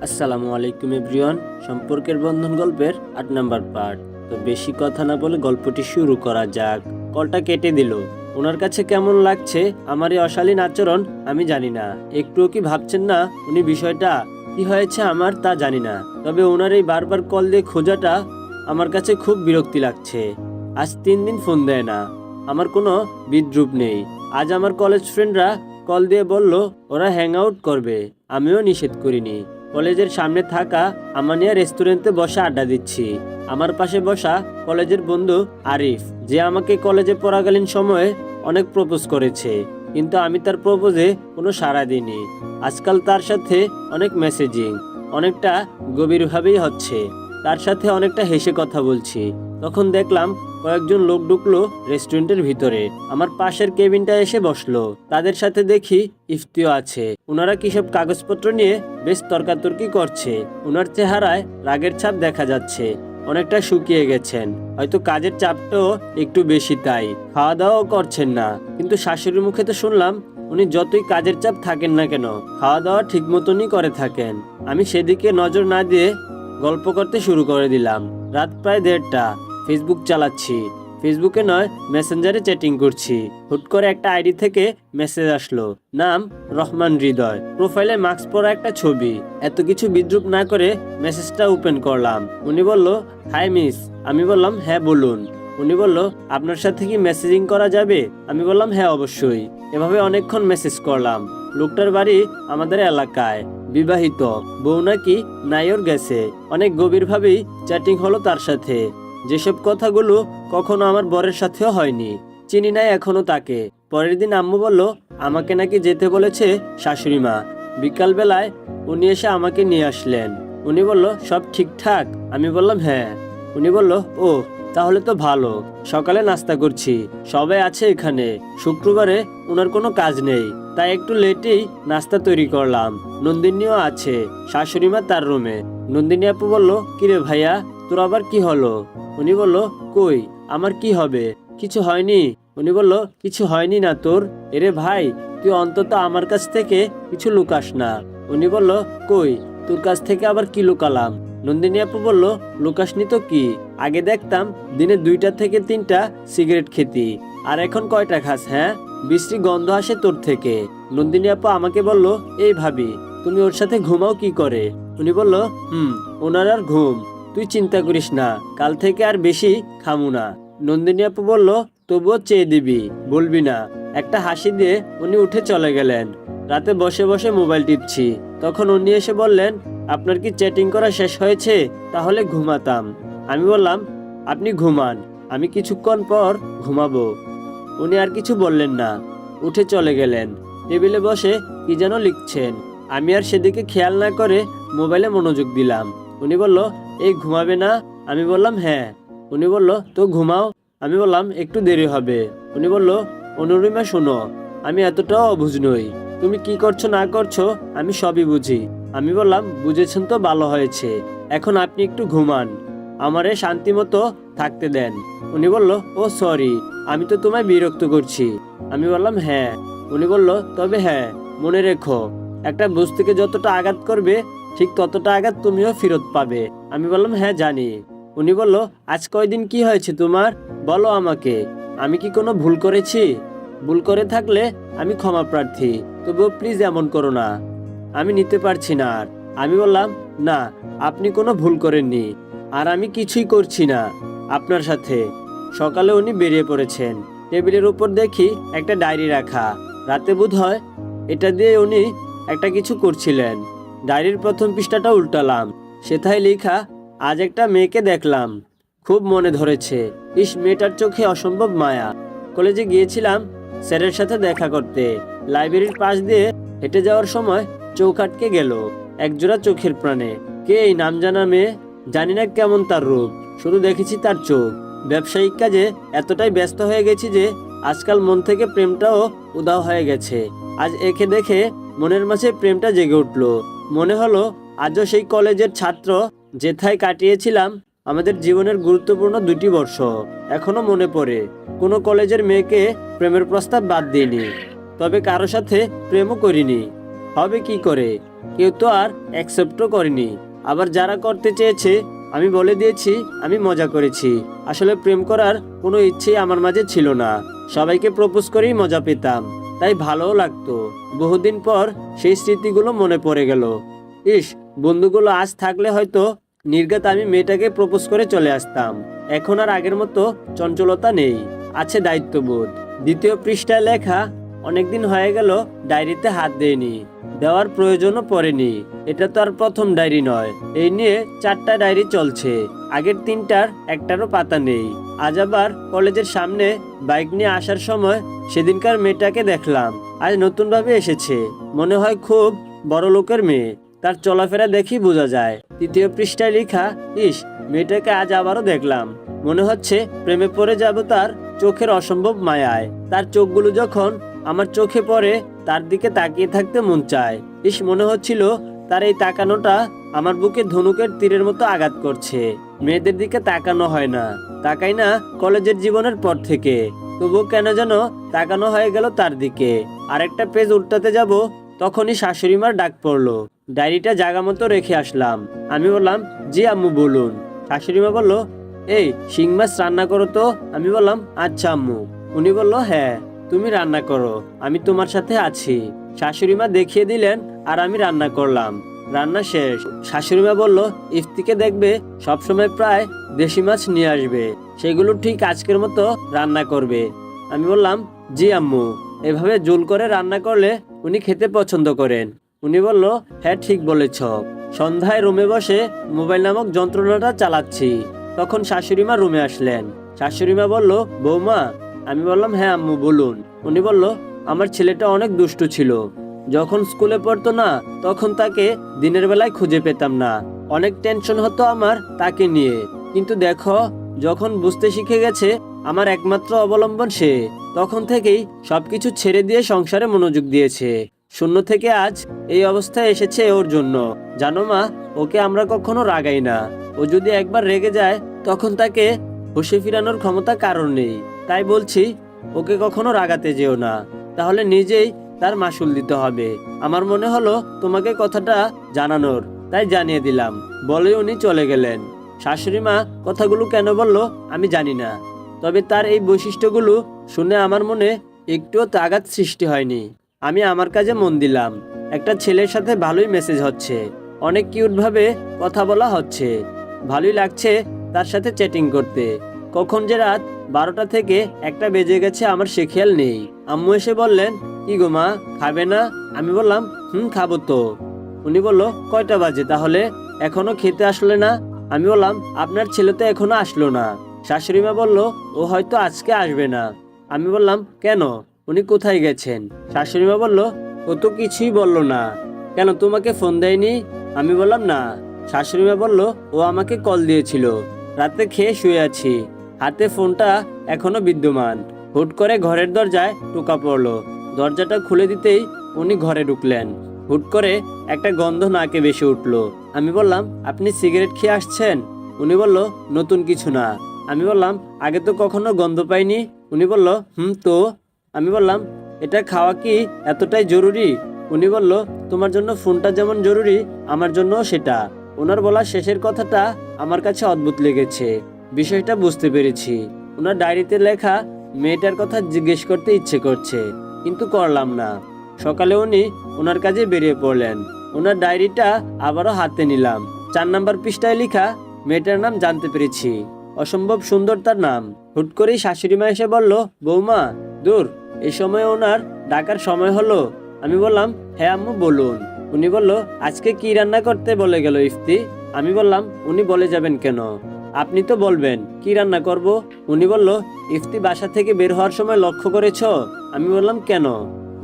আসসালামু আলাইকুম এভরিওয়ান। সম্পর্কের বন্ধন গল্পের ৮ নাম্বার পার্ট। তো বেশি কথা না বলে গল্পটি শুরু করা যাক। কলটা কেটে দিল। ওনার কাছে কেমন লাগছে আমার এই অশালীন আচরণ আমি জানি না। একটুও কি ভাবছেন না উনি বিষয়টা কি হয়েছে আমার তা জানি না। তবে ওনার এই বারবার কল দিয়ে খোঁজাটা আমার কাছে খুব বিরক্তি লাগছে। আজ ৩ দিন ফোন দেয় না। আমার কোনো বিদ্রুপ নেই। আজ আমার কলেজ ফ্রেন্ডরা কল দিয়ে বলল ওরা হ্যাং আউট করবে। আমিও নিষেধ করিনি। কলেজের সামনে থাকা আমানিয়া রেস্টুরেন্টে বসে আড্ডা দিচ্ছি। আমার পাশে বসা কলেজের বন্ধু আরিফ, যে আমাকে কলেজে পড়াকালীন সময়ে অনেক প্রপোজ করেছে, কিন্তু আমি তার প্রপোজে কোনো সাড়া দিইনি। আজকাল তার সাথে অনেক মেসেজিং, অনেকটা গভীরভাবেই হচ্ছে। তার সাথে অনেকটা হেসে কথা বলছি। তখন দেখলাম কয়েকজন লোক ঢুকলো রেস্টুরেন্টের ভিতরে। আমার পাশের কেবিনটা এসে বসলো। তাদের সাথে দেখি ইফতিও আছে। ওনারা কিসব কাগজপত্র নিয়ে বেশ তর্কাতর্কি করছে। ওনার চেহারায় রাগের ছাপ দেখা যাচ্ছে। অনেকটা শুকিয়ে গেছেন, হয়তো কাজের চাপটাও একটু বেশি, তাই খাওয়া দাওয়াও করছেন না। কিন্তু শাশুড়ির মুখে তো শুনলাম উনি যতই কাজের চাপ থাকেন না কেন খাওয়া দাওয়া ঠিক মতনই করে থাকেন। আমি সেদিকে নজর না দিয়ে গল্প করতে শুরু করে দিলাম। রাত প্রায় ১:৩০। ফেসবুক চালাচ্ছি। ফেসবুকে নয়, মেসেঞ্জারে চ্যাটিং করছি। হুট করে একটা আইডি থেকে মেসেজ আসলো। নাম রহমান হৃদয়, প্রোফাইলে মাস্ক পরা একটা ছবি। এত কিছু বিদ্রুপ না করে মেসেজটা ওপেন করলাম। উনি বলল, হাই মিস। আমি বললাম, হ্যাঁ বলুন। উনি বলল, আপনার সাথে কি মেসেজিং করা যাবে? আমি বললাম, হ্যাঁ অবশ্যই। এভাবে অনেকক্ষণ মেসেজ করলাম। লোকটার বাড়ি আমাদের এলাকায়, বিবাহিত, বউ নাকি নাইর গেছে। অনেক গভীরভাবেই চ্যাটিং হলো তার সাথে। যেসব কথাগুলো কখনো আমার বরের সাথেও হয়নি। চিনি নাই এখনো তাকে। পরের দিন আম্মু বলল আমাকে নাকি যেতে বলেছে শাশুড়ি মা। বিকাল বেলায় উনি এসে আমাকে নিয়ে আসলেন। উনি বলল, সব ঠিকঠাক? আমি বললাম, হ্যাঁ। উনি বলল, ও তাহলে তো ভালো। সকালে নাস্তা করছি, সবাই আছে এখানে। শুক্রবারে ওনার কোনো কাজ নেই, তাই একটু লেটেই নাস্তা তৈরি করলাম। নন্দিনীও আছে, শাশুড়ি মা তার রুমে। নন্দিনী আপু বলল, কিরে ভাইয়া, তোর আবার কি হলো? উনি বলল, কই আমার কি হবে, কিছু হয়নি। উনি বলল, কিছু হয়নি না তোর? এরে ভাই, তুই অন্তত আমার কাছ থেকে কিছু লুকাস না। উনি বলল, কই তোর কাছ থেকে আবার কি লুকালাম? নন্দিনী আপু বলল, লুকাসনি তো কি, আগে দেখতাম দিনে 2টা থেকে 3টা সিগারেট খেতি, আর এখন কয়টা খাস? হ্যাঁ, বিশ্রী গন্ধ আসে তোর থেকে। নন্দিনী আপু আমাকে বলল, এই ভাবি তুমি ওর সাথে ঘুমাও কি করে? উনি বলল, ওনার আর ঘুম, তুই চিন্তা করিস না, কাল থেকে আর বেশি খামু না। নন্দিনী আপু বলল, তবুও চেয়ে দিবি, বলবি না। একটা হাসি দিয়ে উনি উঠে চলে গেলেন। রাতে বসে বসে মোবাইল টিপছি। তখন উনি এসে বললেন, আপনার কি চ্যাটিং করা শেষ হয়েছে? তাহলে ঘুমাতাম। আমি বললাম, আপনি ঘুমান, আমি কিছুক্ষণ পর ঘুমাবো। উনি আর কিছু বললেন না, উঠে চলে গেলেন। টেবিলে বসে কি যেন লিখছেন। আমি আর সেদিকে খেয়াল না করে মোবাইলে মনোযোগ দিলাম। উনি বলল, এই ঘুমাবে না? আমি বললাম, হ্যাঁ। উনি বলল, তো ঘুমাও। আমি বললাম, একটু দেরি হবে। উনি বলল, অনুরিমা শোনো, আমি এতটাও অবুঝ নই। তুমি কি করছো না করছো আমি সবই বুঝি। আমি বললাম, বুঝেছেন তো ভালো হয়েছে, এখন আপনি একটু ঘুমান, আমারে শান্তি মতো থাকতে দেন। উনি বলল, ও সরি, আমি তো তোমায় বিরক্ত করছি। আমি বললাম, হ্যাঁ। উনি বলল, তবে হ্যাঁ, মনে রেখো, একটা বস্তুকে যতটা আঘাত করবে ঠিক ততটা আঘাত তুমিও ফেরত পাবে। আমি বললাম, হ্যাঁ জানি। উনি বলল, আজ কয়দিন কি হয়েছে তোমার, বলো আমাকে। আমি কি কোনো ভুল করেছি? ভুল করে থাকলে আমি ক্ষমা প্রার্থী, তবুও প্লিজ এমন করো না, আমি নিতে পারছি না আর। আমি বললাম, না, আপনি কোনো ভুল করেননি, আর আমি কিছুই করছি না আপনার সাথে। সকালে উনি বেরিয়ে পড়েছেন। টেবিলের উপর দেখি একটা ডায়েরি রাখা। রাতে বোধহয় এটা দিয়ে উনি একটা কিছু করছিলেন। ডায়েরির প্রথম পৃষ্ঠাটা উল্টালাম। সেথায় লেখা, আজ একটা মেয়েকে দেখলাম, খুব মনে ধরেছে। ইস, মেয়েটার চোখে অসম্ভব মায়া। কলেজে গিয়েছিলাম স্যারের সাথে দেখা করতে। লাইব্রেরির পাশ দিয়ে হেঁটে যাওয়ার সময় চোখ আটকে গেল একজোড়া চোখের প্রাণে। কে এই নাম জানা মেয়ে? জানি না কেমন তার রূপ, শুধু দেখেছি তার চোখ। ব্যবসায়িক কাজে এতটাই ব্যস্ত হয়ে গেছি যে আজকাল মন থেকে প্রেমটাও উধাও হয়ে গেছে। আজ একে দেখে মনের মাঝে প্রেমটা জেগে উঠল। মনে হলো আজও সেই কলেজের ছাত্র, যেথায় কাটিয়েছিলাম আমাদের জীবনের গুরুত্বপূর্ণ 2টি বর্ষ। এখনো মনে পড়ে। কোনো কলেজের মেয়েকে প্রেমের প্রস্তাব বাদ দিইনি, তবে কারো সাথে প্রেমও করিনি। হবে কি করে? কেউ তো আর অ্যাকসেপ্টও করেনি। আবার যারা করতে চেয়েছে আমি বলে দিয়েছি আমি মজা করেছি। আসলে প্রেম করার কোনো ইচ্ছেই আমার মাঝে ছিল না। সবাইকে প্রপোজ করেই মজা পেতাম, তাই ভালোও লাগতো। বহুদিন পর সেই স্মৃতিগুলো মনে পড়ে গেল। ইস, বন্ধুগুলো আজ থাকলে হয়তো নির্ঘাত আমি মেয়েটাকে প্রপোজ করে চলে আসতাম। এখন আর আগের মতো চঞ্চলতা নেই, আছে দায়িত্ববোধ। দ্বিতীয় পৃষ্ঠায় লেখা, অনেকদিন হয়ে গেল ডায়েরিতে হাত দেয়নি, দেওয়ার প্রয়োজনও পড়েনি। এটা তো আর প্রথম ডায়েরি নয়, এই নিয়ে 4টা ডায়েরি চলছে। আগের 3টার একটারও পাতা নেই। আজ আবার কলেজের সামনে বাইক নিয়ে আসার সময় সেদিনকার মেয়েটাকে দেখলাম। আজ নতুনভাবে এসেছে, মনে হয় খুব বড় লোকের মেয়ে। তার চলাফেরা দেখি বোঝা যায়। তৃতীয় পৃষ্ঠায় লেখা, ইস, মেয়েটাকে আজ আবারও দেখলাম। মনে হচ্ছে প্রেমে পড়ে যাব তার চোখের অসম্ভব মায়ায়। তার চোখগুলো যখন আমার চোখে পড়ে তার দিকে তাকিয়ে থাকতে মন চায়। ইস, মনে হচ্ছিল তার এই তাকানোটা আমার বুকে ধনুকের তীরের মতো আঘাত করছে। মেয়েদের দিকে তাকানো হয় না, তাকাই না কলেজের জীবনের পর থেকে, তবুও কেন যেন তাকানো হয়ে গেল তার দিকে। আরেকটা পেজ উল্টাতে যাব, তখনই শাশুড়ি মার ডাক পড়লো। ডায়েরিটা জায়গা মতো রেখে আসলাম। আমি বললাম, জি আম্মু বলুন। শাশুড়ি মা বলল, এই শিং মাছ রান্না করো তো। আমি বললাম, আচ্ছা আম্মু। উনি বলল, হ্যাঁ তুমি রান্না করো, আমি তোমার সাথে আছি। শাশুড়ি মা দেখিয়ে দিলেন আর আমি রান্না করলাম। রান্না শেষ। শাশুড়ি মা বলল, ইফতিকে দেখবে সবসময় প্রায় দেশি মাছ নিয়ে আসবে, সেগুলো ঠিক আজকের মতো রান্না করবে। আমি বললাম, জি আম্মু। এভাবে জোল করে রান্না করলে উনি খেতে পছন্দ করেন। উনি বলল, হ্যাঁ ঠিক বলেছ। সন্ধ্যায় রুমে বসে মোবাইল নামক যন্ত্রণাটা চালাচ্ছি, তখন শাশুড়িমা রুমে আসলেন। শাশুড়িমা বলল, বৌমা। আমি বললাম, হ্যাঁ আম্মু বলুন। উনি বলল, আমার ছেলেটা অনেক দুষ্টু ছিল। যখন স্কুলে পড়তো না তখন তাকে দিনের বেলায় খুঁজে পেতাম না, অনেক টেনশন হতো আমার তাকে নিয়ে। কিন্তু দেখো, যখন বুঝতে শিখে গেছে আমার একমাত্র অবলম্বন সে, তখন থেকেই সবকিছু ছেড়ে দিয়ে সংসারে মনোযোগ দিয়েছে। শূন্য থেকে আজ এই অবস্থায় এসেছে ওর জন্য। জানো মা, ওকে আমরা কখনো রাগাই না। ও যদি একবার রেগে যায় তখন তাকে হুঁশে ফিরানোর ক্ষমতা কারণ নেই। তাই বলছি, ওকে কখনো রাগাতে যেও না, তাহলে নিজেই তার মাসুল দিতে হবে। আমার মনে হলো তোমাকে কথাটা জানানোর, তাই জানিয়ে দিলাম। বলে উনি চলে গেলেন। শাশুড়ি মা কথাগুলো কেন বলল আমি জানি না, তবে তার এই বৈশিষ্ট্যগুলো শুনে আমার মনে একটুও তাগাদ সৃষ্টি হয়নি। আমি আমার কাজে মন দিলাম। একটা ছেলের সাথে ভালোই মেসেজ হচ্ছে, অনেক কিউট ভাবে কথা বলা হচ্ছে। ভালোই লাগছে তার সাথে চ্যাটিং করতে। কখন যে রাত 12টা থেকে 1টা বেজে গেছে আমার সে খেয়াল নেই। আম্মু এসে বললেন, কি গো মা, খাবে না? আমি বললাম, খাবো তো। উনি বলল, কয়টা বাজে তাহলে, এখনো খেতে আসলে না? আমি বললাম, আপনার ছেলে তো এখনো আসলো না। শাশুড়ি মা বলল, ও হয়তো আজকে আসবে না। আমি বললাম, কেন, উনি কোথায় গেছেন? শাশুড়ি মা বলল, ও তো কিছুই বলল না। কেন, তোমাকে ফোন দেয়নি? আমি বললাম, না। শাশুড়ি মা বলল, ও আমাকে কল দিয়েছিল, রাতে খেয়ে শুয়ে আছি, হাতে ফোনটা এখনো বিদ্যমান। হুট করে ঘরের দরজায় টোকা পড়লো। দরজাটা খুলে দিতেই উনি ঘরে ঢুকলেন। হুট করে একটা গন্ধ নাকে ভেসে উঠলো। আমি বললাম, আপনি সিগারেট খেয়ে আসছেন? উনি বলল, নতুন কিছু না। আমি বললাম, আগে তো কখনো গন্ধ পাইনি। উনি বলল, তো। আমি বললাম, এটা খাওয়া কি এতটাই জরুরি? উনি বলল, তোমার জন্য ফোনটা যেমন জরুরি আমার জন্যও সেটা। ওনার বলা শেষের কথাটা আমার কাছে অদ্ভুত লেগেছে। বিষয়টা বুঝতে পেরেছি। ওনার ডায়েরিতে লেখা মেয়েটার কথা জিজ্ঞেস করতে ইচ্ছে করছে, কিন্তু করলাম না। সকালে উনি ওনার কাজে বেরিয়ে পড়লেন। ওনার ডায়েরিটা আবারও হাতে নিলাম। 4 নাম্বার পৃষ্ঠায় লেখা, মেয়েটার নাম জানতে পেরেছি, অসম্ভব সুন্দর তার নাম। হুট করেই শাশুড়ি মা এসে বলল, বৌমা, দূর, এই সময় ওনার ডাকার সময় হলো? আমি বললাম, হ্যাঁ আম্মু বলুন। উনি বলল, আজকে কি রান্না করতে বলে গেল ইফতি? আমি বললাম, উনি বলে যাবেন কেন, আপনি তো বলবেন কি রান্না করব। উনি বলল, ইফতি বাসা থেকে বের হওয়ার সময় লক্ষ্য করেছ? আমি বললাম, কেন?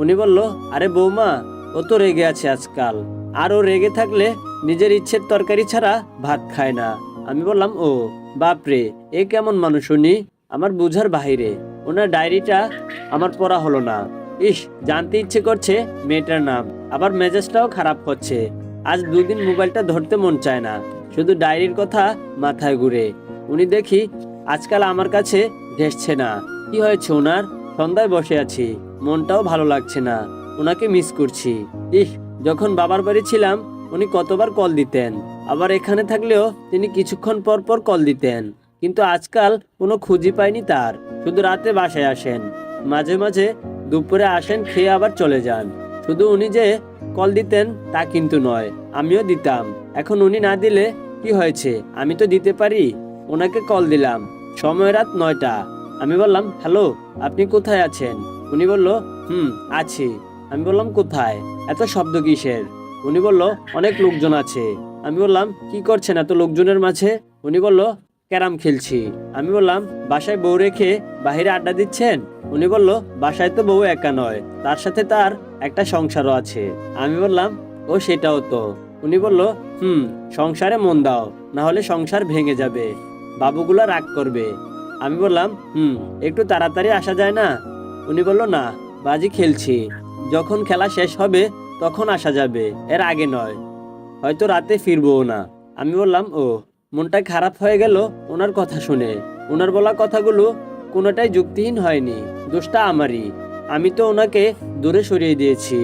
উনি বলল, আরে বৌমা, ও তো রেগে আছে আজকাল, আর ও রেগে থাকলে নিজের ইচ্ছের তরকারি ছাড়া ভাত খায় না। আমি বললাম, ও বাপরে, এ কেমন মানুষ উনি, আমার বুঝার বাহিরে। ওনার ডায়েরিটা আমার পড়া হলো না। ইস, জানতে ইচ্ছে করছে মেয়েটার নাম, আবার মেজাজটাও খারাপ হচ্ছে। আজ 2 দিন মোবাইলটা ধরতে মন চায় না, শুধু ডায়েরির কথা মাথায় ঘুরে। উনি দেখি আজকাল আমার কাছে ঘেঁষছে না। কি হয়েছে ওনার? সন্ধ্যায় বসে আছি, মনটাও ভালো লাগছে না, ওনাকে মিস করছি। ইস, যখন বাবার বাড়ি ছিলাম উনি কতবার কল দিতেন, আবার এখানে থাকলেও তিনি কিছুক্ষণ পর পর কল দিতেন, কিন্তু আজকাল কোনো খুঁজই পাইনি তার। শুধু রাতে বাসায় আসেন, মাঝে মাঝে দুপুরে আসেন, খেয়ে আবার চলে যান। শুধু উনি যে কল দিতেন তা কিন্তু নয়, আমিও দিতাম। এখন উনি না দিলে কি হয়েছে, আমি তো দিতে পারি। ওনাকে কল দিলাম, সময় রাত 9টা। আমি বললাম, হ্যালো, আপনি কোথায় আছেন? উনি বলল, আছি। আমি বললাম, কোথায়? এত শব্দ কিসের? উনি বলল, অনেক লোকজন আছে। আমি বললাম, কি করছেন এত লোকজনের মাঝে? উনি বলল, ক্যারাম খেলছি। আমি বললাম, বাসায় বউ রেখে বাইরে আড্ডা দিচ্ছেন? উনি বলল, বাসায় তো বউ একা নয়, তার সাথে তার একটা সংসারও আছে। আমি বললাম, ও সেটাও তো। উনি বলল, সংসারে মন দাও, না হলে সংসার ভেঙে যাবে, বাবুগুলা রাগ করবে। আমি বললাম, একটু তাড়াতাড়ি আসা যায় না? উনি বলল, না, বাজি খেলছি, যখন খেলা শেষ হবে তখন আসা যাবে, এর আগে নয়, হয়তো রাতে ফিরবো না। আমি বললাম, ও। মনটা খারাপ হয়ে গেল ওনার কথা শুনে। ওনার বলা কথাগুলো কোনোটাই যুক্তিহীন হয়নি, দোষটা আমারই। আমি তো ওনাকে দূরে সরিয়ে দিয়েছি।